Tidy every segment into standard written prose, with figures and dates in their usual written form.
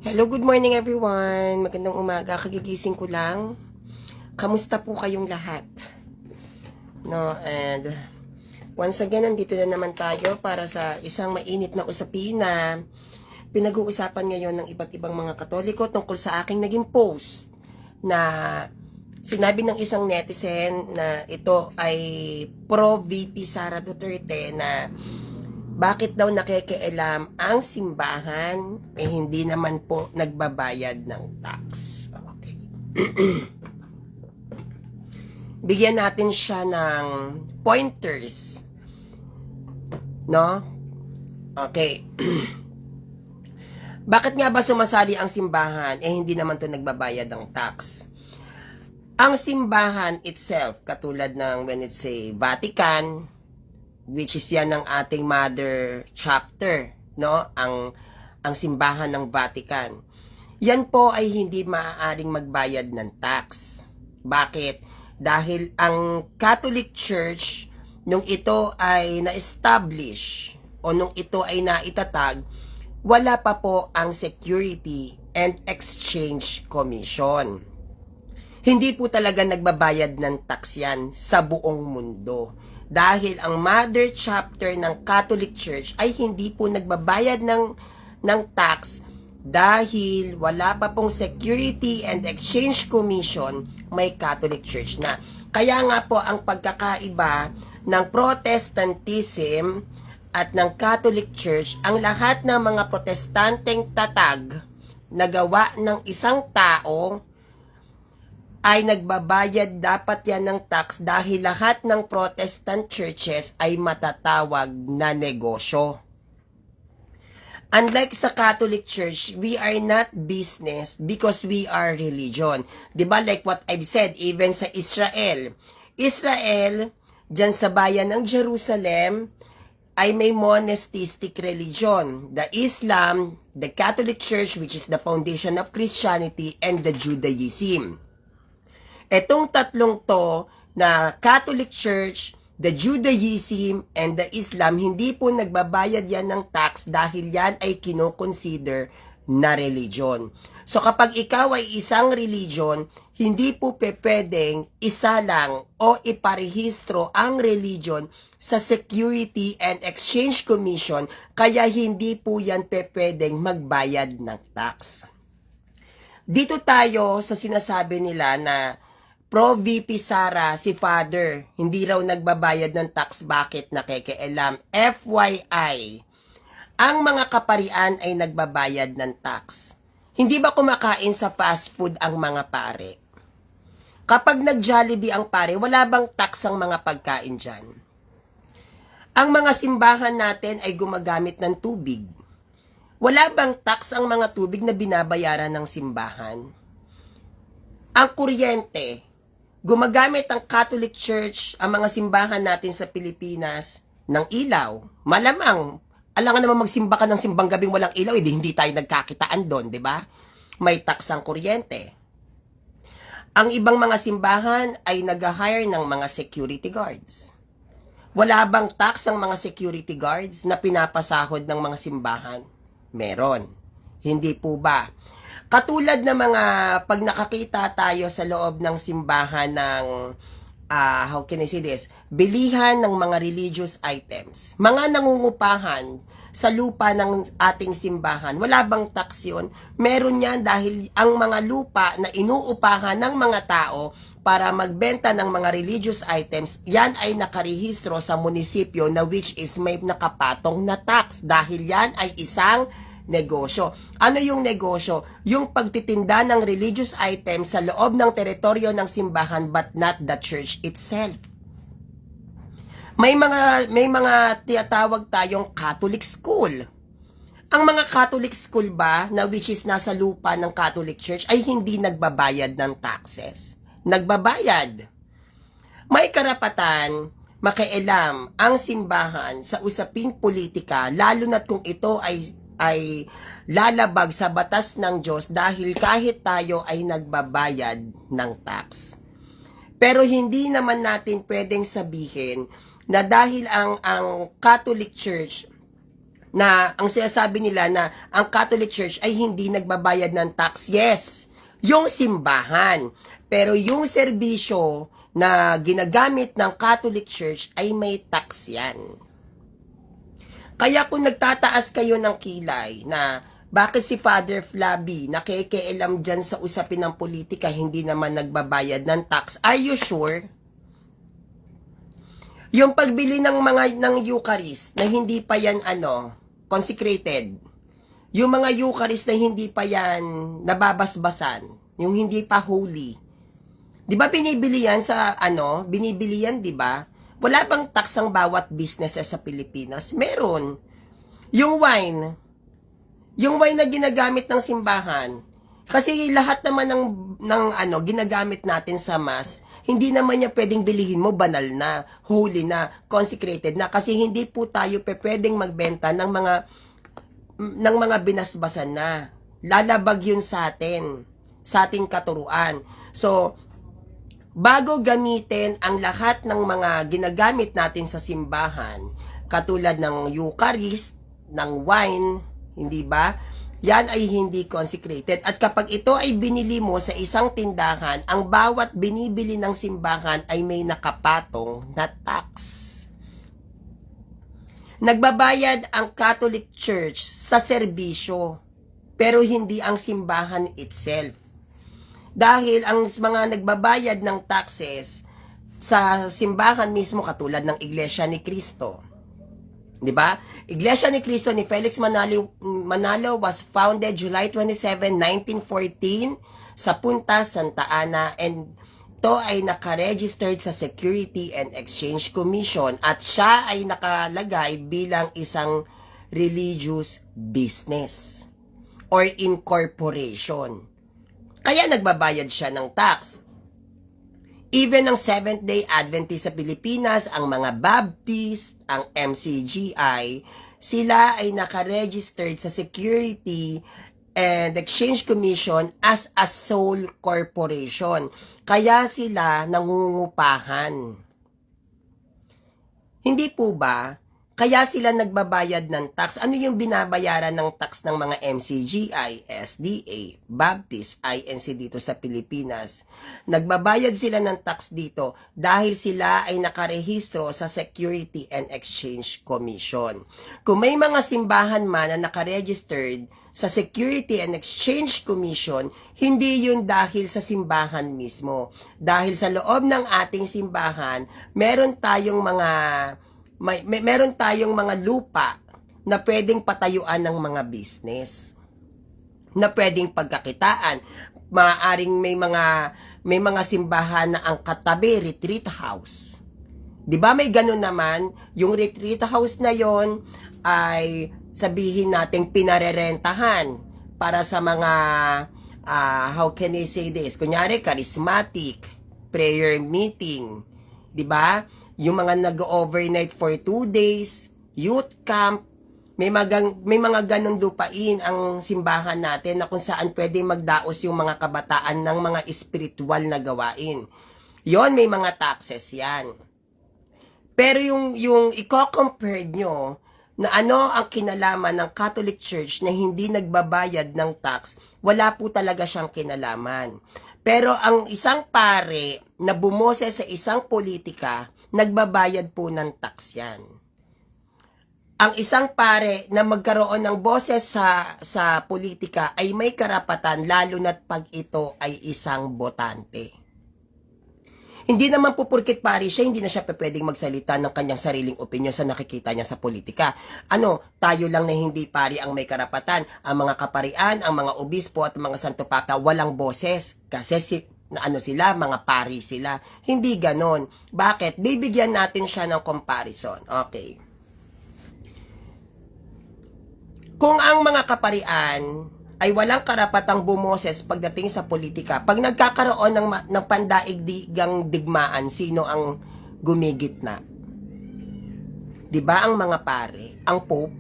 Hello, good morning everyone. Magandang umaga. Kagigising ko lang. Kamusta po kayong lahat? No, and once again, nandito na naman tayo para sa isang mainit na usapin na pinag-uusapan ngayon ng iba't ibang mga Katoliko tungkol sa aking naging post na sinabi ng isang netizen na ito ay pro-VP Sara Duterte na bakit daw nakikialam ang simbahan hindi naman po nagbabayad ng tax. Okay. Bigyan natin siya ng pointers. No? Okay. Bakit nga ba sumasali ang simbahan hindi naman to nagbabayad ng tax? Ang simbahan itself, katulad ng when it's a Vatican, which is yan ng ating mother chapter, no? Ang simbahan ng Vatican. Yan po ay hindi maaaring magbayad ng tax. Bakit? Dahil ang Catholic Church, nung ito ay na-establish o nung ito ay naitatag, wala pa po ang Security and Exchange Commission. Hindi po talaga nagbabayad ng tax yan sa buong mundo. Dahil ang mother chapter ng Catholic Church ay hindi po nagbabayad ng tax dahil wala pa pong Security and Exchange Commission, may Catholic Church na. Kaya nga po ang pagkakaiba ng Protestantism at ng Catholic Church, ang lahat ng mga protestanteng tatag na gawa ng isang tao ay nagbabayad dapat yan ng tax dahil lahat ng Protestant churches ay matatawag na negosyo. Unlike sa Catholic Church, we are not business because we are religion. Diba, like what I've said, even sa Israel. Israel, dyan sa bayan ng Jerusalem, ay may monistic religion. The Islam, the Catholic Church, which is the foundation of Christianity, and the Judaism. Etong tatlong to na Catholic Church, the Judaism, and the Islam, hindi po nagbabayad yan ng tax dahil yan ay kinoconsider na religion. So kapag ikaw ay isang religion, hindi po pwedeng isa lang o iparehistro ang religion sa Security and Exchange Commission, kaya hindi po yan pwedeng magbayad ng tax. Dito tayo sa sinasabi nila na Pro-VP Sara, si Father, hindi raw nagbabayad ng tax, bakit nakikialam? FYI, ang mga kaparian ay nagbabayad ng tax. Hindi ba kumakain sa fast food ang mga pare? Kapag nag-Jollibee ang pare, wala bang tax ang mga pagkain dyan? Ang mga simbahan natin ay gumagamit ng tubig. Wala bang tax ang mga tubig na binabayaran ng simbahan? Ang kuryente, gumagamit ang Catholic Church, ang mga simbahan natin sa Pilipinas, ng ilaw. Malamang, alangan naman magsimba ka ng simbang gabing walang ilaw, hindi tayo nagkakitaan doon, di ba? May tax ang kuryente. Ang ibang mga simbahan ay nag-hire ng mga security guards. Wala bang tax ang mga security guards na pinapasahod ng mga simbahan? Meron. Hindi po ba? Katulad ng mga pag nakakita tayo sa loob ng simbahan ng how can I say this? Bilihan ng mga religious items. Mga nangungupahan sa lupa ng ating simbahan. Wala bang tax yun? Meron yan dahil ang mga lupa na inuupahan ng mga tao para magbenta ng mga religious items, yan ay nakarehistro sa munisipyo na which is may nakapatong na tax dahil yan ay isang negosyo. Ano yung negosyo? Yung pagtitinda ng religious items sa loob ng teritoryo ng simbahan but not the church itself. May mga tinatawag tayong Catholic school. Ang mga Catholic school ba na which is nasa lupa ng Catholic Church ay hindi nagbabayad ng taxes? Nagbabayad. May karapatan makialam ang simbahan sa usaping politika lalo na't kung ito ay lalabag sa batas ng Diyos dahil kahit tayo ay nagbabayad ng tax. Pero hindi naman natin pwedeng sabihin na dahil ang Catholic Church na ang sinasabi nila na ang Catholic Church ay hindi nagbabayad ng tax. Yes, yung simbahan. Pero yung serbisyo na ginagamit ng Catholic Church ay may tax yan. Kaya kung nagtataas kayo ng kilay na bakit si Father Flaby nakikialam dyan sa usapin ng politika hindi naman nagbabayad ng tax, are you sure? Yung pagbili ng Eucharist na hindi pa yan consecrated, yung mga Eucharist na hindi pa yan nababasbasan, yung hindi pa holy, di ba binibili yan sa binibili yan, di ba? Wala bang tax ang bawat businesses sa Pilipinas? Meron. Yung wine na ginagamit ng simbahan, kasi lahat naman ng ginagamit natin sa mass, hindi naman niya pwedeng bilihin mo banal na, holy na, consecrated na, kasi hindi po tayo pwedeng magbenta ng mga binasbasan na. Lalabag yun sa ating katuruan. So, bago gamitin ang lahat ng mga ginagamit natin sa simbahan, katulad ng Eucharist, ng wine, hindi ba? Yan ay hindi consecrated. At kapag ito ay binili mo sa isang tindahan, ang bawat binibili ng simbahan ay may nakapatong na tax. Nagbabayad ang Catholic Church sa serbisyo, pero hindi ang simbahan itself. Dahil ang mga nagbabayad ng taxes sa simbahan mismo katulad ng Iglesia ni Cristo. 'Di ba? Iglesia ni Cristo ni Felix Manalo was founded July 27, 1914 sa Punta Santa Ana, and to ay naka-registered sa Security and Exchange Commission at siya ay nakalagay bilang isang religious business or incorporation. Kaya nagbabayad siya ng tax. Even ang Seventh-day Adventist sa Pilipinas, ang mga Baptist, ang MCGI, sila ay naka-registered sa Security and Exchange Commission as a sole corporation. Kaya sila nangungupahan. Hindi po ba? Kaya sila nagbabayad ng tax. Ano yung binabayaran ng tax ng mga MCGI, SDA, Baptist, INC dito sa Pilipinas? Nagbabayad sila ng tax dito dahil sila ay nakarehistro sa Security and Exchange Commission. Kung may mga simbahan man na nakaregistered sa Security and Exchange Commission, hindi yun dahil sa simbahan mismo. Dahil sa loob ng ating simbahan, meron tayong mga lupa na pwedeng patayuan ng mga business, na pwedeng pagkakitaan. Maaaring may mga simbahan na ang katabi retreat house. 'Di ba may ganun naman, yung retreat house na yon ay sabihin nating pinarerentahan para sa mga how can I say this? Kunyari charismatic prayer meeting, 'di ba? Yung mga nag-overnight for 2 days, youth camp, may mga ganong lupain ang simbahan natin na kung saan pwede magdaos yung mga kabataan ng mga spiritual na gawain. Yon, may mga taxes yan. Pero yung i-compare nyo na ano ang kinalaman ng Catholic Church na hindi nagbabayad ng tax, wala po talaga siyang kinalaman. Pero ang isang pare na bumoses sa isang politika, nagbabayad po ng tax yan. Ang isang pare na magkaroon ng boses sa politika ay may karapatan lalo na't pag ito ay isang botante. Hindi naman po porket pare siya, hindi na siya pwedeng magsalita ng kanyang sariling opinyon sa nakikita niya sa politika. Tayo lang na hindi pare ang may karapatan. Ang mga kaparian, ang mga obispo at mga santo papa walang boses kasi sila, mga pari sila. Hindi ganon. Bakit? Bibigyan natin siya ng comparison. Okay. Kung ang mga kaparian ay walang karapatang bumoses pagdating sa politika, pag nagkakaroon ng pandaigdigang digmaan, sino ang gumigitna? 'Di ba ang mga pare, ang Pope?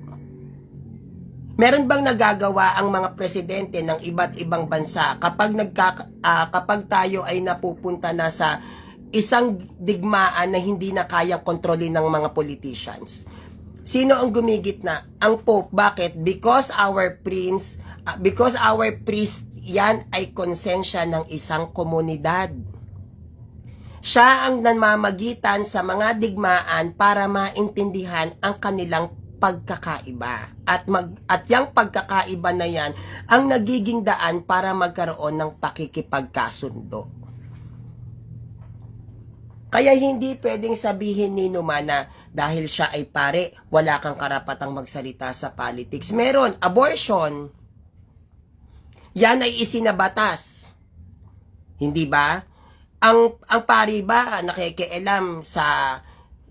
Meron bang nagagawa ang mga presidente ng iba't ibang bansa kapag tayo ay napupunta na sa isang digmaan na hindi na kayang kontrolin ng mga politicians? Sino ang gumigitna? Ang Pope. Bakit? Because our priest, yan ay konsensya ng isang komunidad. Siya ang namamagitan sa mga digmaan para maintindihan ang kanilang pagkakaiba. At yung pagkakaiba na yan ang nagiging daan para magkaroon ng pakikipagkasundo. Kaya hindi pwedeng sabihin ni Numa na dahil siya ay pare, wala kang karapatang magsalita sa politics. Meron, abortion. Yan ay isinabatas. Hindi ba? Ang pari ba nakikialam sa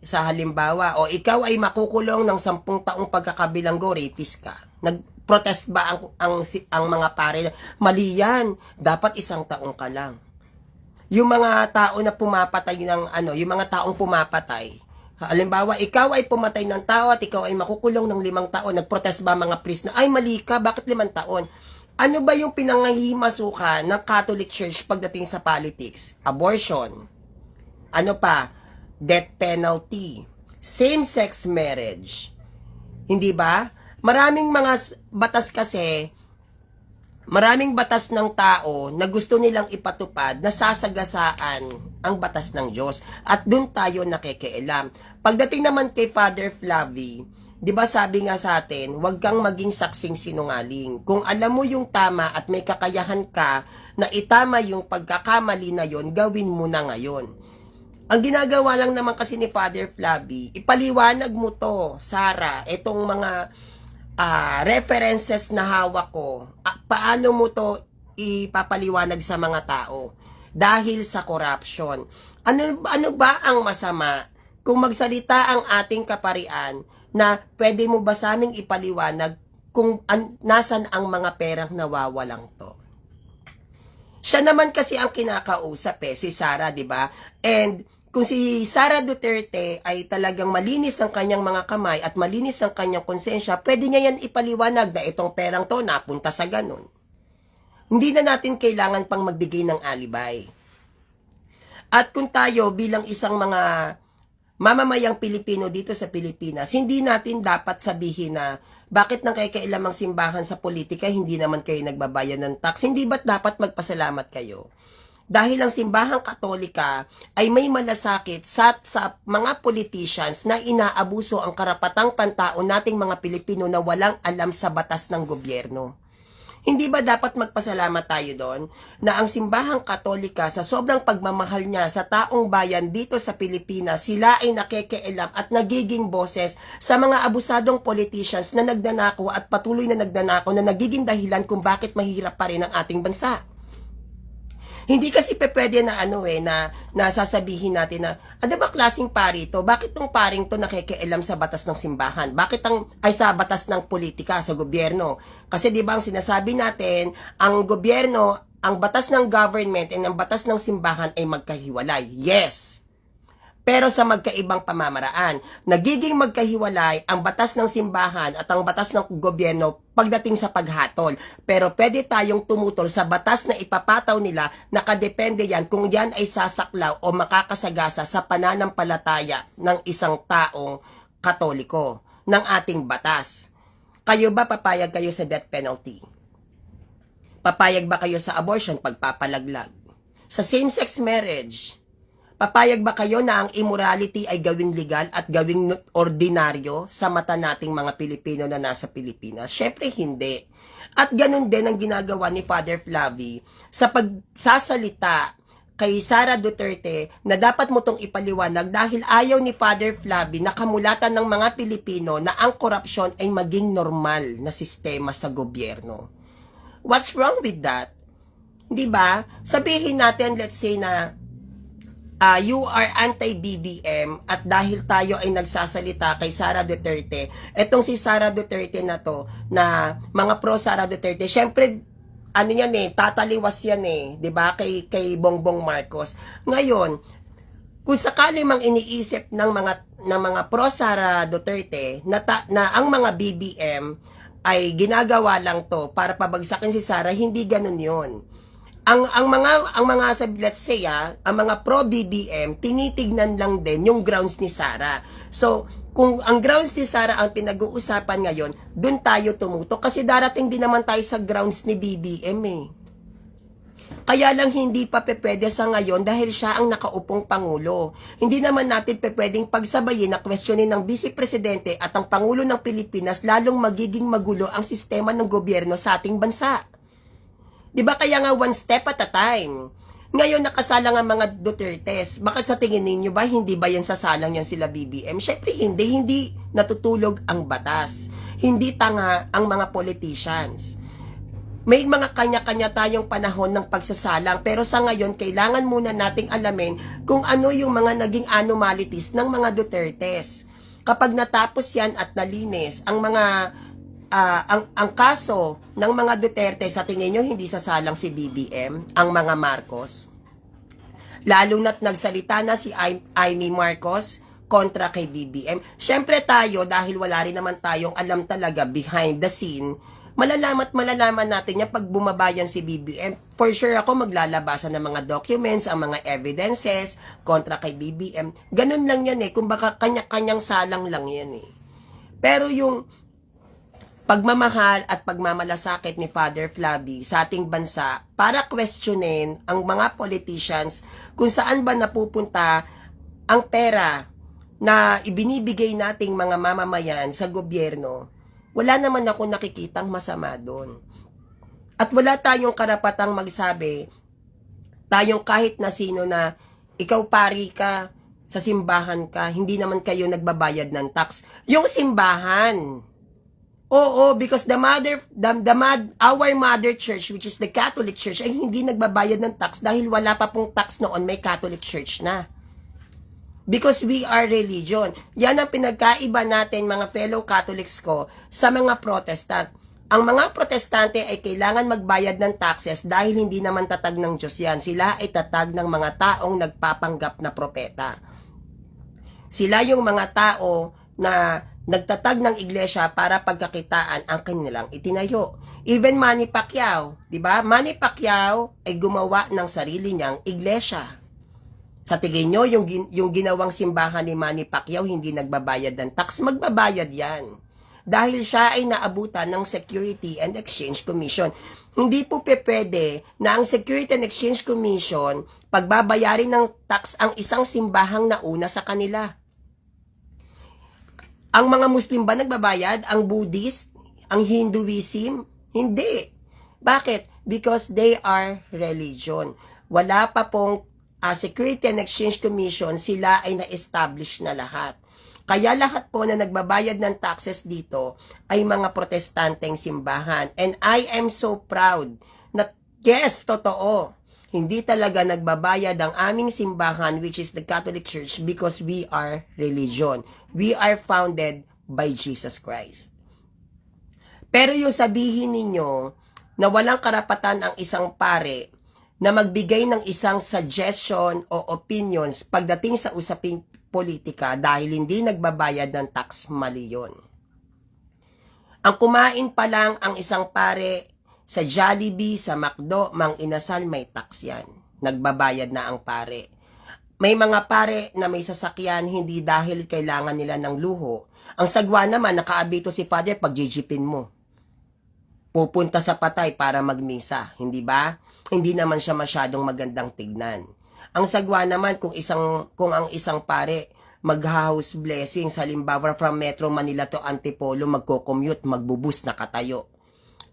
halimbawa, o ikaw ay makukulong ng 10 taong pagkakabilanggo, rapist ka. Nag-protest ba ang mga pare? Mali yan. Dapat 1 taong ka lang. Yung mga tao na pumapatay yung mga taong pumapatay. Halimbawa, ikaw ay pumatay ng tao at ikaw ay makukulong ng 5 taon. Nag-protest ba mga priest na, ay mali ka, bakit 5 taon? Ano ba yung pinangahimasukan ng Catholic Church pagdating sa politics? Abortion. Ano pa? Death penalty. Same-sex marriage. Hindi ba? Maraming mga batas kasi, maraming batas ng tao na gusto nilang ipatupad na sasagasaan ang batas ng Diyos. At dun tayo nakikialam. Pagdating naman kay Father Flavie, di ba sabi nga sa atin, huwag kang maging saksing sinungaling. Kung alam mo yung tama at may kakayahan ka na itama yung pagkakamali na yon, gawin mo na ngayon. Ang ginagawa lang naman kasi ni Father Flavie, ipaliwanag mo to, Sarah, itong mga references na hawak ko, paano mo to ipapaliwanag sa mga tao? Dahil sa corruption. Ano ba ang masama kung magsalita ang ating kaparian na pwede mo ba sa aming ipaliwanag kung nasan ang mga perang nawawalang to? Siya naman kasi ang kinakausap si Sara, di ba? And kung si Sara Duterte ay talagang malinis ang kanyang mga kamay at malinis ang kanyang konsensya, pwede niya yan ipaliwanag na itong perang to napunta sa ganun. Hindi na natin kailangan pang magbigay ng alibay. At kung tayo bilang isang mga mamamayang Pilipino dito sa Pilipinas, hindi natin dapat sabihin na bakit nang kailangang simbahan sa politika, hindi naman kayo nagbabayad ng tax. Hindi ba't dapat magpasalamat kayo? Dahil ang simbahang Katolika ay may malasakit sa mga politicians na inaabuso ang karapatang pantao nating mga Pilipino na walang alam sa batas ng gobyerno. Hindi ba dapat magpasalamat tayo doon na ang simbahang Katolika sa sobrang pagmamahal niya sa taong bayan dito sa Pilipinas, sila ay nakikialam at nagiging boses sa mga abusadong politicians na nagnanako at patuloy na nagnanako na nagiging dahilan kung bakit mahirap pa rin ang ating bansa. Hindi kasi pwede na na sasabihin natin na, ano ba klaseng pari to? Bakit tong paring to nakikialam sa batas ng simbahan? Bakit sa batas ng politika, sa gobyerno? Kasi di ba ang sinasabi natin, ang gobyerno, ang batas ng government and ang batas ng simbahan ay magkahiwalay. Yes! Pero sa magkaibang pamamaraan. Nagiging magkahiwalay ang batas ng simbahan at ang batas ng gobyerno pagdating sa paghatol. Pero pwede tayong tumutol sa batas na ipapataw nila, nakadepende yan kung yan ay sasaklaw o makakasagasa sa pananampalataya ng isang taong Katoliko ng ating batas. Kayo ba papayag kayo sa death penalty? Papayag ba kayo sa abortion, pagpapalaglag? Sa same-sex marriage, papayag ba kayo na ang immorality ay gawing legal at gawing ordinaryo sa mata nating mga Pilipino na nasa Pilipinas? Syempre hindi. At ganun din ang ginagawa ni Father Flavie sa pagsasalita kay Sara Duterte na dapat mo tong ipaliwanag dahil ayaw ni Father Flavie na kamulatan ng mga Pilipino na ang korupsyon ay maging normal na sistema sa gobyerno. What's wrong with that? Di ba? Sabihin natin, let's say na you are anti-BBM at dahil tayo ay nagsasalita kay Sara Duterte, etong si Sara Duterte na to, na mga pro Sara Duterte, syempre, tataliwas yan di ba, kay Bongbong Marcos. Ngayon, kung sakali mang iniisip ng mga pro Sara Duterte na ang mga BBM ay ginagawa lang to para pabagsakin si Sara, hindi ganun yon. Ang mga let's say ang mga pro BBM tinitignan lang din yung grounds ni Sara. So kung ang grounds ni Sara ang pinag-uusapan ngayon, dun tayo tumutok kasi darating din naman tayo sa grounds ni BBM eh. Kaya lang hindi pa pwede sa ngayon dahil siya ang nakaupong Pangulo. Hindi naman natin pwedeng pagsabayin na questionin ng Vice Presidente at ang Pangulo ng Pilipinas lalong magiging magulo ang sistema ng gobyerno sa ating bansa. Diba kaya nga one step at a time? Ngayon nakasalang ang mga Dutertes. Bakit sa tingin ninyo ba hindi ba yan sasalang yan sila BBM? Syempre hindi natutulog ang batas. Hindi tanga ang mga politicians. May mga kanya-kanya tayong panahon ng pagsasalang pero sa ngayon kailangan muna nating alamin kung ano yung mga naging anomalies ng mga Dutertes. Kapag natapos yan at nalinis ang mga ang kaso ng mga Duterte, sa tingin nyo hindi sasalang si BBM, ang mga Marcos? Lalo na't nagsalita na si Amy Marcos kontra kay BBM. Syempre tayo, dahil wala rin naman tayong alam talaga behind the scene, malalaman natin yan pag bumabayan si BBM. For sure ako maglalabasan ng mga documents, ang mga evidences kontra kay BBM. Ganun lang yan eh, kung baka kanya-kanyang salang lang yan eh. Pero yung pagmamahal at pagmamalasakit ni Father Flavi sa ating bansa para questionin ang mga politicians kung saan ba napupunta ang pera na ibinibigay nating mga mamamayan sa gobyerno, wala naman ako nakikitang masama doon. At wala tayong karapatang magsabi, tayong kahit na sino na ikaw pari ka, sa simbahan ka, hindi naman kayo nagbabayad ng tax. Yung simbahan, oo, because our mother church, which is the Catholic Church, ay hindi nagbabayad ng tax dahil wala pa pong tax noon, may Catholic Church na. Because we are religion. Yan ang pinagkaiba natin, mga fellow Catholics ko, sa mga Protestant. Ang mga Protestante ay kailangan magbayad ng taxes dahil hindi naman tatag ng Diyos yan. Sila ay tatag ng mga taong nagpapanggap na propeta. Sila yung mga tao na nagtatag ng iglesia para pagkakitaan ang kanilang itinayo. Even Manny Pacquiao, di ba? Manny Pacquiao ay gumawa ng sarili niyang iglesia. Sa tingin nyo, yung ginawang simbahan ni Manny Pacquiao hindi nagbabayad ng tax, magbabayad yan. Dahil siya ay naabutan ng Security and Exchange Commission. Hindi po pwede na ang Security and Exchange Commission pagbabayarin ng tax ang isang simbahang nauna sa kanila. Ang mga Muslim ba nagbabayad? Ang Buddhist? Ang Hinduism? Hindi. Bakit? Because they are religion. Wala pa pong Security and Exchange Commission, sila ay na-establish na lahat. Kaya lahat po na nagbabayad ng taxes dito ay mga protestanteng simbahan. And I am so proud na yes, totoo. Hindi talaga nagbabayad ang aming simbahan, which is the Catholic Church, because we are religion. We are founded by Jesus Christ. Pero yung sabihin ninyo na walang karapatan ang isang pare na magbigay ng isang suggestion o opinions pagdating sa usaping politika dahil hindi nagbabayad ng tax, mali yun. Ang kumain pa lang ang isang pare sa Jollibee, sa McDo, Mang Inasal, may tax yan. Nagbabayad na ang pare. May mga pare na may sasakyan hindi dahil kailangan nila ng luho. Ang sagwa naman, nakaabito si Father pag jijipin mo. Pupunta sa patay para magmisa, hindi ba? Hindi naman siya masyadong magandang tignan. Ang sagwa naman kung ang isang pare mag-house blessing, halimbawa from Metro Manila to Antipolo, magko-commute, magbubus nakatayo.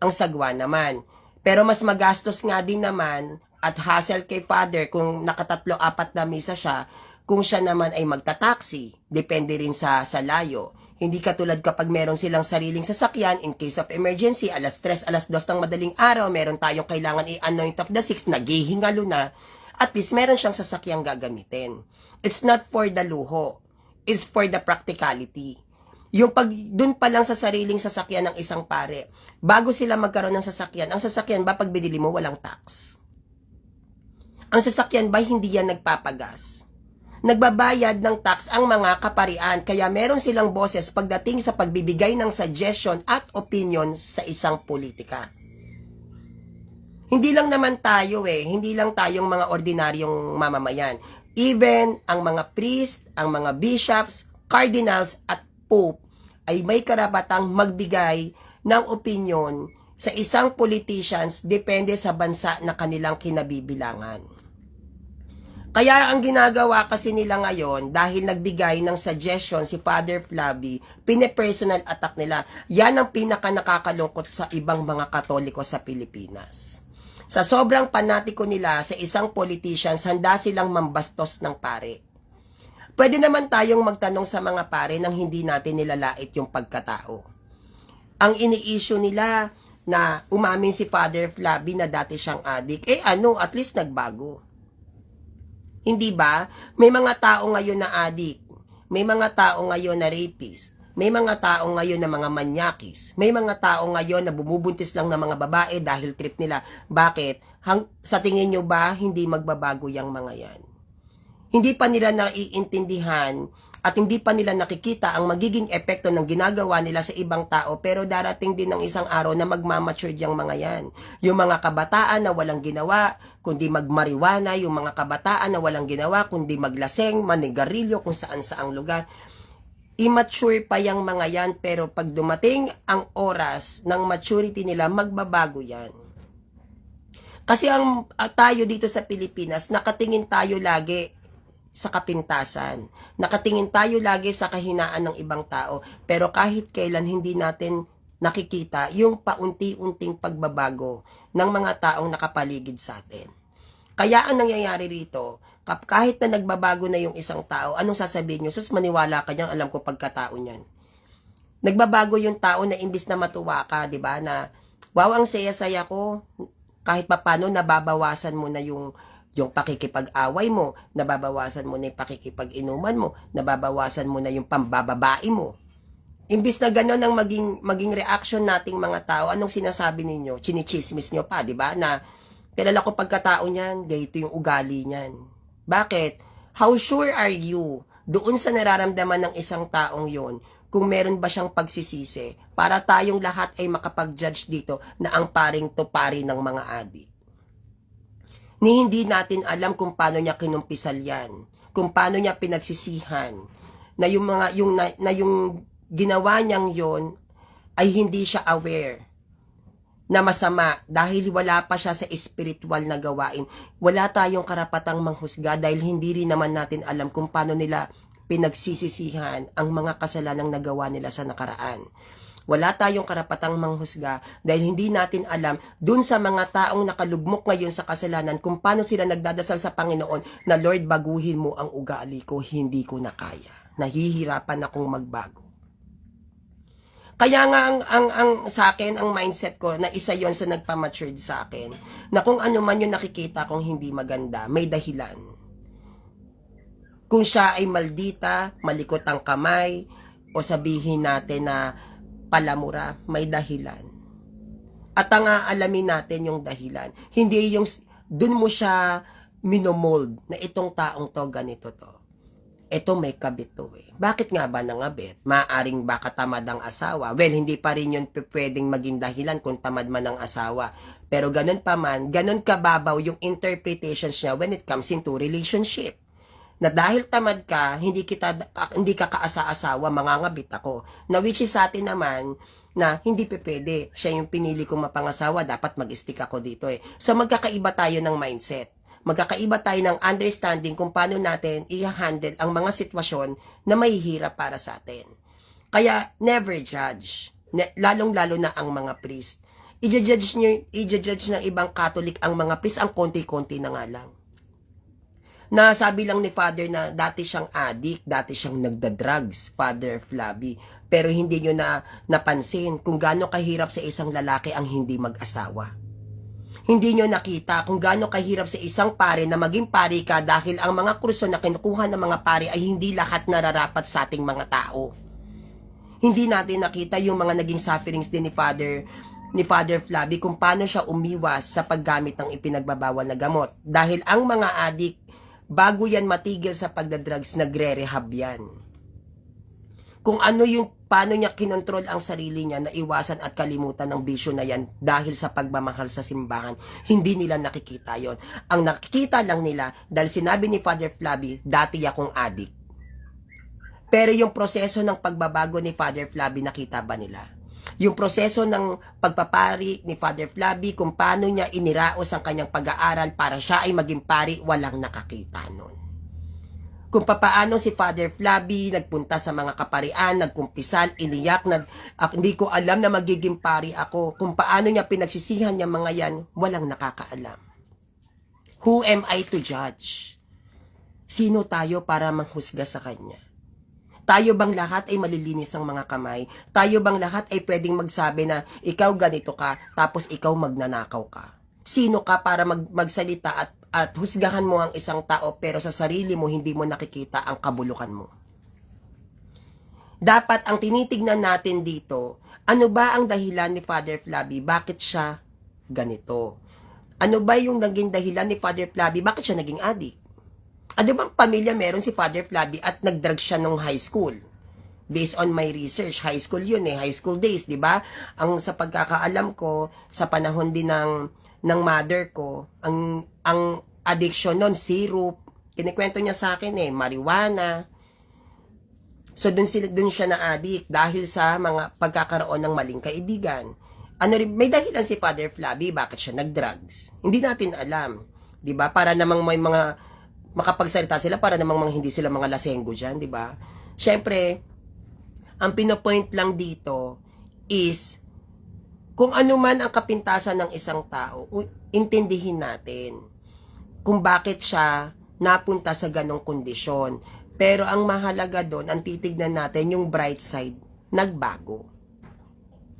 Ang sagwa naman. Pero mas magastos nga din naman at hassle kay Father kung nakatatlo-apat na misa siya, kung siya naman ay magta-taxi, depende rin sa layo. Hindi katulad kapag meron silang sariling sasakyan, in case of emergency, alas 3, alas 2 ng madaling araw, meron tayong kailangan i-anoint of the 6, naghihingalo na, at least meron siyang sasakyang gagamitin. It's not for the luho, it's for the practicality. Yung dun pa lang sa sariling sasakyan ng isang pare, bago sila magkaroon ng sasakyan, ang sasakyan ba pag binili mo walang tax? Ang sasakyan ba hindi yan nagpapagas? Nagbabayad ng tax ang mga kaparian, kaya meron silang boses pagdating sa pagbibigay ng suggestion at opinion sa isang politika. Hindi lang naman tayo hindi lang tayong mga ordinaryong mamamayan. Even ang mga priest, ang mga bishops, cardinals at Pope ay may karapatang magbigay ng opinion sa isang politicians depende sa bansa na kanilang kinabibilangan. Kaya ang ginagawa kasi nila ngayon, dahil nagbigay ng suggestion si Father Flavi, pine-personal attack nila. Yan ang pinaka nakakalungkot sa ibang mga Katoliko sa Pilipinas. Sa sobrang panatiko nila sa isang politicians, handa silang mambastos ng pare. Pwede naman tayong magtanong sa mga pare nang hindi natin nilalait yung pagkatao. Ang ini-issue nila na umamin si Father Flavi na dati siyang addict, at least nagbago. Hindi ba? May mga tao ngayon na addict, may mga tao ngayon na rapist, may mga tao ngayon na mga manyakis, may mga tao ngayon na bumubuntis lang ng mga babae dahil trip nila. Bakit? Sa tingin nyo ba hindi magbabago yung mga yan? Hindi pa nila naiintindihan at hindi pa nila nakikita ang magiging epekto ng ginagawa nila sa ibang tao, pero darating din ng isang araw na magmamature yung mga yan. Yung mga kabataan na walang ginawa, kundi magmariwana, yung mga kabataan na walang ginawa, kundi maglaseng, manigarilyo, kung saan-saang lugar. Immature pa yung mga yan, pero pag dumating ang oras ng maturity nila, magbabago yan. Kasi tayo dito sa Pilipinas, nakatingin tayo lagi sa kapintasan. Nakatingin tayo lagi sa kahinaan ng ibang tao, pero kahit kailan hindi natin nakikita yung paunti-unting pagbabago ng mga taong nakapaligid sa atin. Kaya ang nangyayari rito, kahit na nagbabago na yung isang tao, anong sasabihin nyo? Sus, maniwala ka niyan, alam ko pagkatao niyan. Nagbabago yung tao na imbis na matuwa ka, di ba? Na, wow, ang saya-saya ko. Kahit papano, nababawasan mo na yung pakikipag-away mo, nababawasan mo na yung pakikipag-inuman mo, nababawasan mo na yung pambababae mo. Imbis na gano'n ang maging reaction nating mga tao, anong sinasabi ninyo? Chinichismis nyo pa, di ba? Na, kilala ko pagkatao niyan, ganito yung ugali niyan. Bakit? How sure are you doon sa nararamdaman ng isang taong yon kung meron ba siyang pagsisisi para tayong lahat ay makapag-judge dito na ang paring to pari ng mga adik? Ni hindi natin alam kung paano niya kinumpisal yan, kung paano niya pinagsisihan, na yung ginawa niyang yon ay hindi siya aware na masama dahil wala pa siya sa spiritual na gawain. Wala tayong karapatang manghusga dahil hindi rin naman natin alam kung paano nila pinagsisisihan ang mga kasalanang nagawa nila sa nakaraan. Wala tayong karapatang manghusga dahil hindi natin alam dun sa mga taong nakalugmok ngayon sa kasalanan kung paano sila nagdadasal sa Panginoon na, Lord, baguhin mo ang ugali ko, hindi ko na kaya. Nahihirapan akong magbago. Kaya nga ang sa akin, ang mindset ko na isa yon sa nagpamatured sa akin, na kung ano man yung nakikita kong hindi maganda, may dahilan. Kung siya ay maldita, malikot ang kamay, o sabihin natin na palamura, may dahilan. At ang alamin natin yung dahilan. Hindi yung dun mo siya minomold na itong taong to, ganito to. Ito may kabit to eh. Bakit nga ba nangabit? Maaring baka tamad ang asawa. Well, hindi pa rin yun pwedeng maging dahilan kung tamad man ang asawa. Pero ganun pa man, ganun kababaw yung interpretations niya when it comes into relationship. Na dahil tamad ka, hindi ka kaasa-asawa, mangangabit ako. Na which is sa atin naman, na hindi pwede. Siya yung pinili kong mapangasawa, dapat mag-stick ako dito eh. So magkakaiba tayo ng mindset. Magkakaiba tayo ng understanding kung paano natin i-handle ang mga sitwasyon na mahihirap para sa atin. Kaya never judge. Lalong-lalo na ang mga priest. I-judge ng ibang Catholic ang mga priest, ang konti-konti na nga lang. Nasabi lang ni Father na dati siyang addict, dati siyang nagda-drugs, Father Flavi. Pero hindi nyo napansin kung gaano kahirap sa isang lalaki ang hindi mag-asawa. Hindi nyo nakita kung gaano kahirap sa isang pare na maging pari ka dahil ang mga kurso na kinukuha ng mga pare ay hindi lahat nararapat sa ating mga tao. Hindi natin nakita yung mga naging sufferings din ni Father Flavi kung paano siya umiwas sa paggamit ng ipinagbabawal na gamot. Dahil ang mga addict, bago yan matigil sa pagdadrugs, nagre-rehab yan. Kung ano yung paano niya kinontrol ang sarili niya na iwasan at kalimutan ng bisyo na yan dahil sa pagmamahal sa simbahan, hindi nila nakikita yon. Ang nakikita lang nila dahil sinabi ni Father Flavi, dati akong addict. Pero yung proseso ng pagbabago ni Father Flavi, nakita ba nila? Yung proseso ng pagpapari ni Father Flavi, kung paano niya iniraos ang kanyang pag-aaral para siya ay maging pari, walang nakakita nun. Kung papaano si Father Flavi nagpunta sa mga kaparian, nagkumpisal, iniyak, hindi ko alam na magiging pari ako. Kung paano niya pinagsisihan niya mga yan, walang nakakaalam. Who am I to judge? Sino tayo para manghusga sa kanya? Tayo bang lahat ay malilinis ang mga kamay? Tayo bang lahat ay pwedeng magsabi na ikaw ganito ka, tapos ikaw magnanakaw ka? Sino ka para magsalita at husgahan mo ang isang tao pero sa sarili mo hindi mo nakikita ang kabulukan mo? Dapat ang tinitignan natin dito, ano ba ang dahilan ni Father Flavi? Bakit siya ganito? Ano ba yung naging dahilan ni Father Flavi? Bakit siya naging addict? Ano bang pamilya meron si Father Flavi at nag-drug siya nung high school? Based on my research, high school yun high school days, di ba? Ang sa pagkakaalam ko, sa panahon din ng mother ko, ang addiction nun, syrup, kinikwento niya sa akin marijuana. So dun siya na-addict dahil sa mga pagkakaroon ng maling kaibigan. May dahilan si Father Flavi bakit siya nag-drugs. Hindi natin alam, di ba? Para namang may mga makapagsalita sila para namang hindi sila mga lasenggo dyan, di ba? Siyempre, ang pinopoint lang dito is, kung ano man ang kapintasan ng isang tao, intindihin natin kung bakit siya napunta sa ganong kondisyon. Pero ang mahalaga doon, ang titignan natin yung bright side, nagbago,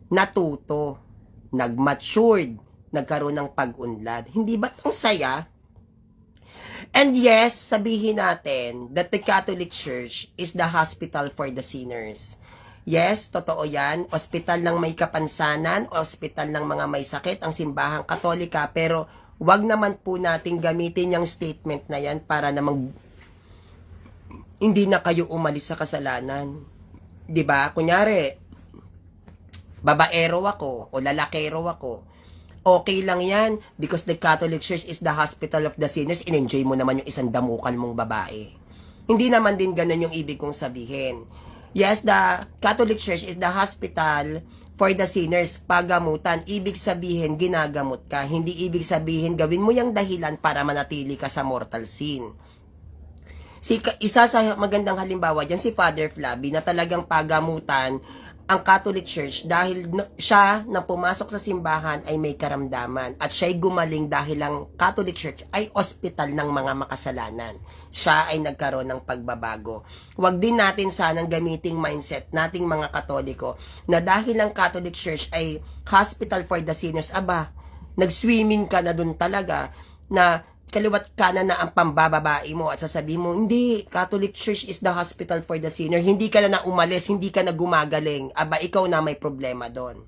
natuto, nagmatured, nagkaroon ng pag-unlad. Hindi ba ang saya? And yes, sabihin natin that the Catholic Church is the hospital for the sinners. Yes, totoo yan. Ospital ng may kapansanan, ospital ng mga may sakit, ang simbahang Katolika. Pero wag naman po nating gamitin yung statement na yan para namang hindi na kayo umalis sa kasalanan. 'Di ba? Kunyari, babaero ako o lalakero ako. Okay lang yan because the Catholic Church is the hospital of the sinners. In-enjoy mo naman yung isang damukan mong babae. Hindi naman din ganun yung ibig kong sabihin. Yes, the Catholic Church is the hospital for the sinners. Pagamutan, ibig sabihin ginagamot ka. Hindi ibig sabihin gawin mo yung dahilan para manatili ka sa mortal sin. Isa sa magandang halimbawa dyan si Father Flavi na talagang pagamutan ang Catholic Church dahil siya na pumasok sa simbahan ay may karamdaman at siya'y gumaling dahil ang Catholic Church ay ospital ng mga makasalanan. Siya ay nagkaroon ng pagbabago. Huwag din natin sanang gamiting mindset nating mga Katoliko na dahil ang Catholic Church ay hospital for the sinners, nag-swimming ka na dun talaga na kaliwat kanan na ang pambababae mo at sasabihin mo, hindi, Catholic Church is the hospital for the sinner. Hindi ka na umalis, hindi ka na gumagaling. Ikaw na may problema doon.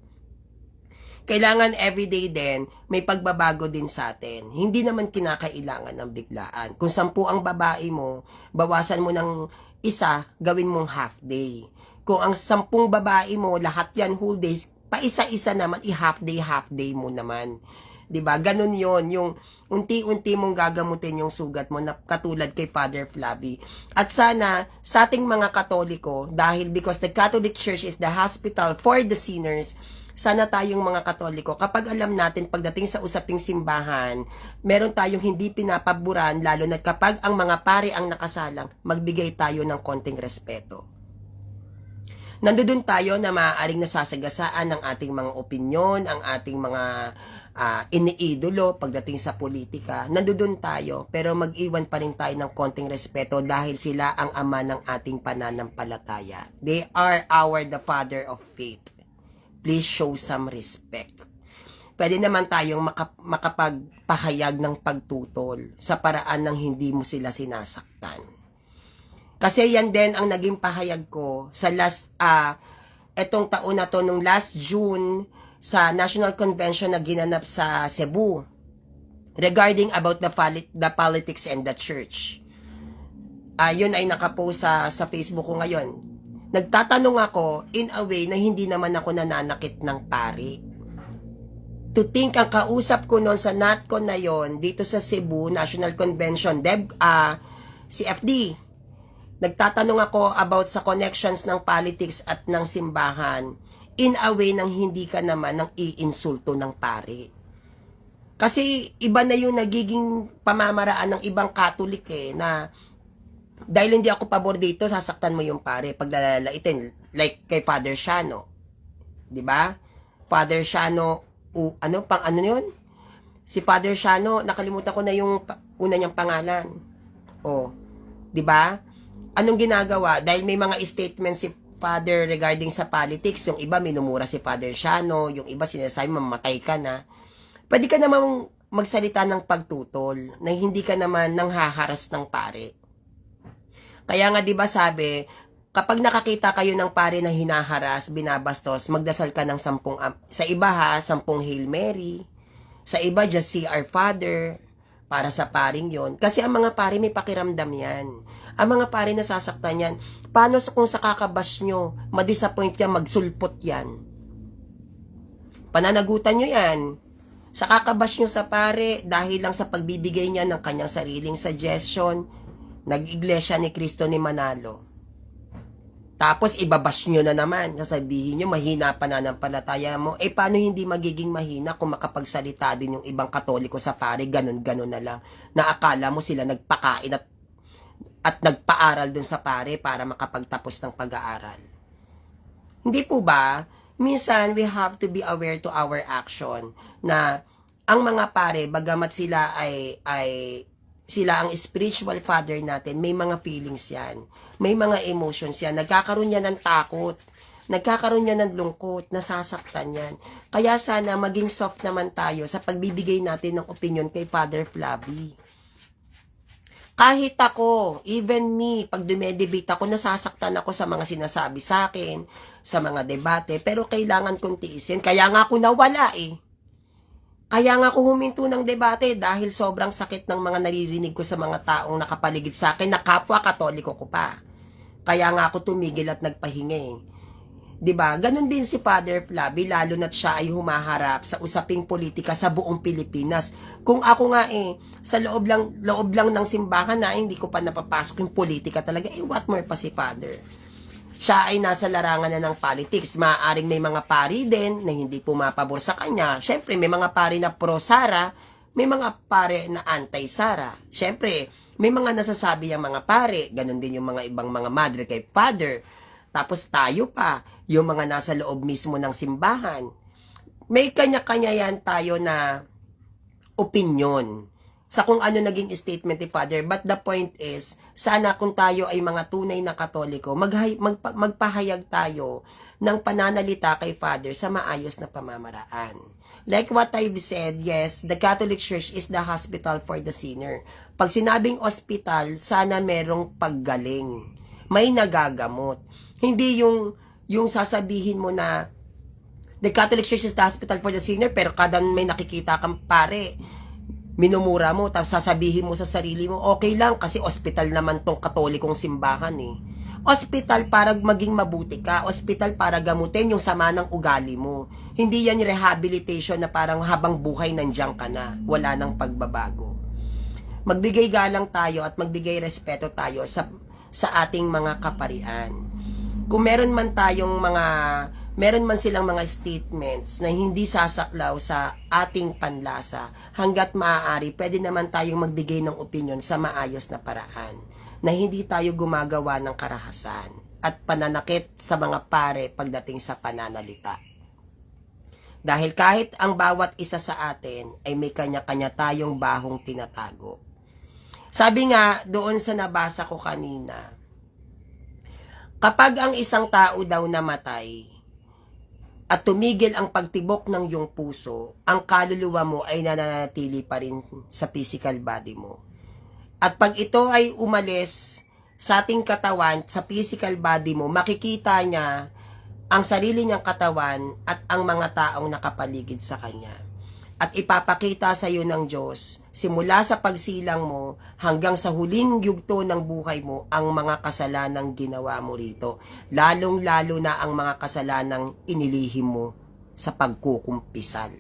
Kailangan everyday din, may pagbabago din sa atin. Hindi naman kinakailangan ng biglaan. Kung 10 ang babae mo, bawasan mo ng isa, gawin mong half day. Kung ang 10 babae mo, lahat yan whole days, paisa-isa naman, half day mo naman. 'Di ba? Ganun 'yon, yung unti-unti mong gagamutin yung sugat mo na katulad kay Father Flavi. At sana sa ating mga Katoliko, dahil because the Catholic Church is the hospital for the sinners, sana tayong mga Katoliko, kapag alam natin pagdating sa usaping simbahan, meron tayong hindi pinapaburan, lalo na kapag ang mga pari ang nakasalang, magbigay tayo ng konting respeto. Nandoon tayo na maaaring nasasagasaan ng ating mga opinyon, ang ating mga iniidolo pagdating sa politika. Nandoon tayo, pero mag-iwan pa rin tayo ng konting respeto dahil sila ang ama ng ating pananampalataya. They are the father of faith. Please show some respect. Pwede naman tayong makapagpahayag ng pagtutol sa paraan ng hindi mo sila sinasaktan. Kasi yan din ang naging pahayag ko sa etong taon na to, nung last June, sa National Convention na ginanap sa Cebu regarding about the politics and the church. Yun ay nakapost sa Facebook ko ngayon. Nagtatanong ako in a way na hindi naman ako nananakit ng pari. To think, ang kausap ko noon sa NatCon na yon dito sa Cebu National Convention, si FD, Nagtatanong ako about sa connections ng politics at ng simbahan in a way nang hindi ka naman ng iinsulto ng pare. Kasi iba na yung nagiging pamamaraan ng ibang Katolik na dahil hindi ako pabor dito, sasaktan mo yung pare pag lalaitin. Like kay Father Shano. 'Di ba? Father Shano, ano yun? Si Father Shano, nakalimutan ko na yung una niyang pangalan. 'Di ba? Anong ginagawa? Dahil may mga statements si Father regarding sa politics, yung iba minumura si Father Shano, yung iba sinasabi mamatay ka na. Pwede ka namang magsalita ng pagtutol na hindi ka naman nang haharas ng pare. Kaya nga 'di ba sabi, kapag nakakita kayo ng pare na hinaharas, binabastos, magdasal ka ng 10 sa iba 10 Hail Mary. Sa iba just see our Father para sa paring 'yon. Kasi ang mga pare may pakiramdam 'yan. Ang mga pare nasasaktan yan. Paano kung sa kakabas nyo, madisappoint yan, magsulpot yan? Pananagutan nyo yan. Sa kakabas nyo sa pare, dahil lang sa pagbibigay niya ng kanyang sariling suggestion, nag-iglesia ni Cristo ni Manalo. Tapos ibabash nyo na naman, sasabihin nyo, mahina pananampalataya mo. Paano hindi magiging mahina kung makapagsalita din yung ibang Katoliko sa pare, ganun-ganun na lang, na akala mo sila nagpakain at nagpaaral dun sa pare para makapagtapos ng pag-aaral. Hindi po ba? Minsan, we have to be aware to our action na ang mga pare, bagamat sila sila ang spiritual father natin, may mga feelings yan. May mga emotions yan. Nagkakaroon yan ng takot. Nagkakaroon yan ng lungkot. Nasasaktan yan. Kaya sana maging soft naman tayo sa pagbibigay natin ng opinion kay Father Flavi. Kahit ako, even me, pag dumedebate ako, nasasaktan ako sa mga sinasabi sa akin, sa mga debate, pero kailangan kong tiisin. Kaya nga ako nawala Kaya nga ako huminto ng debate dahil sobrang sakit ng mga naririnig ko sa mga taong nakapaligid sa akin na kapwa Katoliko ko pa. Kaya nga ako tumigil at nagpahinga 'Di ba? Ganon din si Father Flavi, lalo na't siya ay humaharap sa usaping politika sa buong Pilipinas. Kung ako nga sa loob lang ng simbahan na hindi ko pa napapasok yung politika talaga, what more pa si Father? Siya ay nasa larangan na ng politics. Maaaring may mga pari din na hindi pumapabor sa kanya. Siyempre, may mga pari na pro-Sara, may mga pare na anti-Sara. Siyempre, may mga nasasabi yung mga pare, ganon din yung mga ibang mga madre kay Father. Tapos tayo pa, yung mga nasa loob mismo ng simbahan. May kanya-kanya yan tayo na opinion sa kung ano naging statement ni Father. But the point is, sana kung tayo ay mga tunay na Katoliko, magpahayag tayo ng pananalita kay Father sa maayos na pamamaraan. Like what I've said, yes, the Catholic Church is the hospital for the sinner. Pag sinabing hospital, sana merong paggaling. May nagagamot. Hindi yung sasabihin mo na the Catholic Church is the hospital for the sinner, pero kada may nakikita kang pare, minumura mo, tapos sasabihin mo sa sarili mo, okay lang, kasi hospital naman tong Katolikong simbahan Hospital para maging mabuti ka, hospital para gamutin yung sama ng ugali mo. Hindi yan rehabilitation na parang habang buhay nandiyan ka na, wala nang pagbabago. Magbigay galang tayo at magbigay respeto tayo sa ating mga kaparian. Kung meron man silang mga statements na hindi sasaklaw sa ating panlasa, hanggat maaari, pwede naman tayong magbigay ng opinion sa maayos na paraan, na hindi tayo gumagawa ng karahasan at pananakit sa mga pare pagdating sa pananalita. Dahil kahit ang bawat isa sa atin ay may kanya-kanya tayong bahong tinatago. Sabi nga doon sa nabasa ko kanina, kapag ang isang tao daw namatay at tumigil ang pagtibok ng iyong puso, ang kaluluwa mo ay nananatili pa rin sa physical body mo. At pag ito ay umalis sa ating katawan, sa physical body mo, makikita niya ang sarili niyang katawan at ang mga taong nakapaligid sa kanya. At ipapakita sa iyo ng Diyos, simula sa pagsilang mo hanggang sa huling yugto ng buhay mo, ang mga kasalanang ginawa mo rito. Lalong-lalo na ang mga kasalanang inilihim mo sa pagkukumpisal.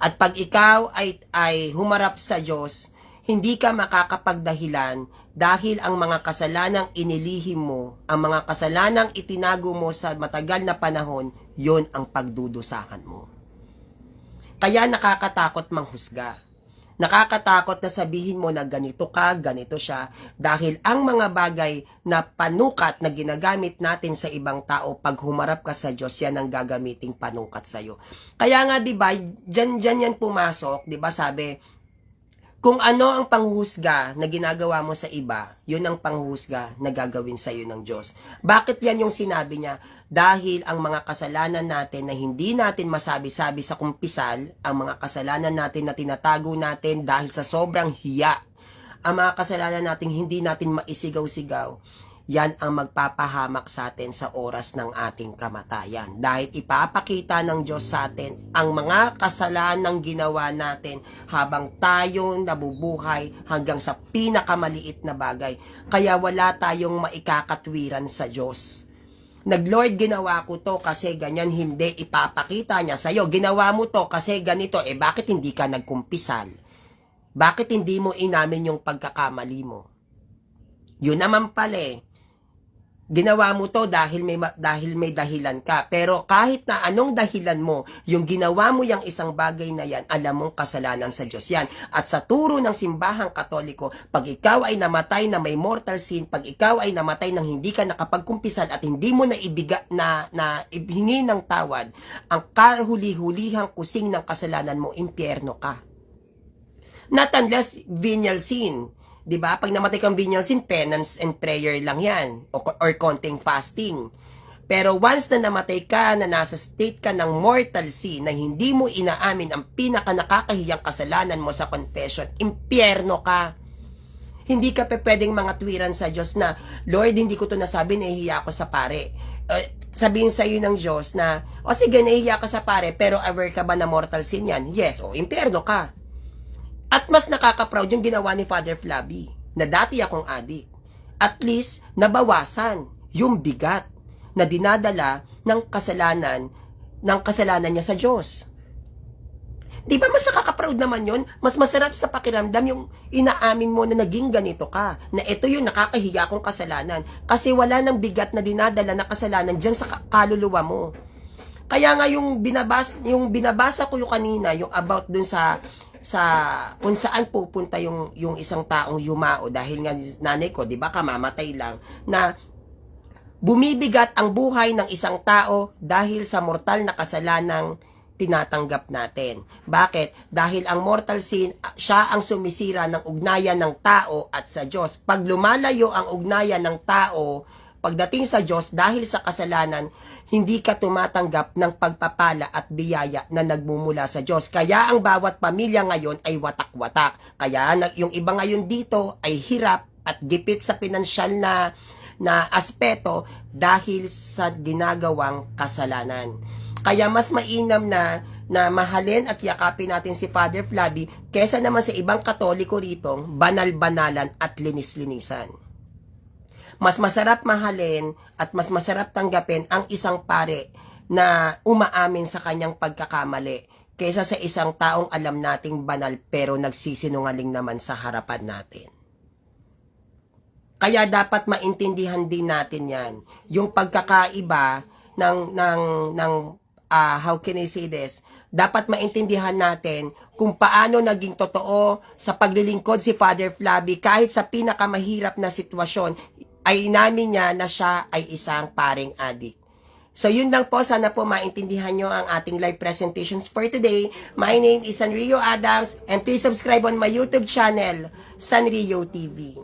At pag ikaw ay humarap sa Diyos, hindi ka makakapagdahilan dahil ang mga kasalanang inilihim mo, ang mga kasalanang itinago mo sa matagal na panahon, yon ang pagdudusahan mo. Kaya nakakatakot manghusga. Nakakatakot na sabihin mo na ganito ka, ganito siya, dahil ang mga bagay na panukat na ginagamit natin sa ibang tao, pag humarap ka sa Diyos, yan ang gagamiting panukat sa'yo. Kaya nga, di ba, dyan yan pumasok, di ba, sabi, kung ano ang panghuhusga na ginagawa mo sa iba, yun ang panghuhusga na gagawin sa iyo ng Diyos. Bakit yan yung sinabi niya? Dahil ang mga kasalanan natin na hindi natin masabi-sabi sa kumpisal, ang mga kasalanan natin na tinatago natin dahil sa sobrang hiya, ang mga kasalanan natin hindi natin maisigaw-sigaw, yan ang magpapahamak sa atin sa oras ng ating kamatayan. Dahil ipapakita ng Diyos sa atin ang mga kasalanang ginawa natin habang tayo nabubuhay hanggang sa pinakamaliit na bagay. Kaya wala tayong maikakatwiran sa Diyos. Nag-Lord, ginawa ko to kasi ganyan, hindi, ipapakita niya sa'yo. Ginawa mo to kasi ganito, bakit hindi ka nagkumpisal? Bakit hindi mo inamin yung pagkakamali mo? Yun naman pala ginawa mo to dahil may dahilan ka. Pero kahit na anong dahilan mo, yung ginawa mo yung isang bagay na yan, alam mong kasalanan sa Diyos yan. At sa turo ng simbahang Katoliko, pag ikaw ay namatay na may mortal sin, pag ikaw ay namatay nang hindi ka nakapagkumpisal at hindi mo na ibhingi ng tawad, ang kahuli-hulihang kusing ng kasalanan mo, impyerno ka. Not unless venial sin. Diba? Pag namatay kang venial sin, penance and prayer lang yan. Or konting fasting. Pero once na namatay ka, na nasa state ka ng mortal sin, na hindi mo inaamin ang pinaka nakakahiyang kasalanan mo sa confession, impyerno ka. Hindi ka pwedeng mga tuwiran sa Diyos na, Lord, hindi ko to nasabi, nahihiya ako sa pare. Sabihin sa iyo ng Diyos na, o sige, nahihiya ka sa pare, pero aware ka ba na mortal sin yan? Yes, o impyerno ka. At mas nakaka-proud yung ginawa ni Father Flavi, na dati akong adik. At least, nabawasan yung bigat na dinadala ng kasalanan niya sa Diyos. Di ba mas nakaka-proud naman yun? Mas masarap sa pakiramdam yung inaamin mo na naging ganito ka, na ito yung nakakahiya kong kasalanan. Kasi wala nang bigat na dinadala na kasalanan dyan sa kaluluwa mo. Kaya nga yung binabasa ko yung kanina, yung about dun sa kung saan pupunta yung isang taong yumao, dahil nga nanay ko, di ba, kamamatay lang, na bumibigat ang buhay ng isang tao dahil sa mortal na kasalanang tinatanggap natin. Bakit? Dahil ang mortal sin, siya ang sumisira ng ugnayan ng tao at sa Diyos. Pag lumalayo ang ugnayan ng tao pagdating sa Diyos dahil sa kasalanan, hindi ka tumatanggap ng pagpapala at biyaya na nagmumula sa Diyos. Kaya ang bawat pamilya ngayon ay watak-watak. Kaya yung iba ngayon dito ay hirap at gipit sa pinansyal na aspeto dahil sa ginagawang kasalanan. Kaya mas mainam na mahalin at yakapin natin si Father Flavi kesa naman sa ibang Katoliko rito, banal-banalan at linis-linisan. Mas masarap mahalin at mas masarap tanggapin ang isang pare na umaamin sa kanyang pagkakamali kaysa sa isang taong alam nating banal pero nagsisinungaling naman sa harapan natin. Kaya dapat maintindihan din natin yan. Yung pagkakaiba how can I say this? Dapat maintindihan natin kung paano naging totoo sa paglilingkod si Father Flavi kahit sa pinakamahirap na sitwasyon ay inamin niya na siya ay isang paring adik. So yun lang po, sana po maintindihan nyo ang ating live presentations for today. My name is Sanrio Adams and please subscribe on my YouTube channel, Sanrio TV.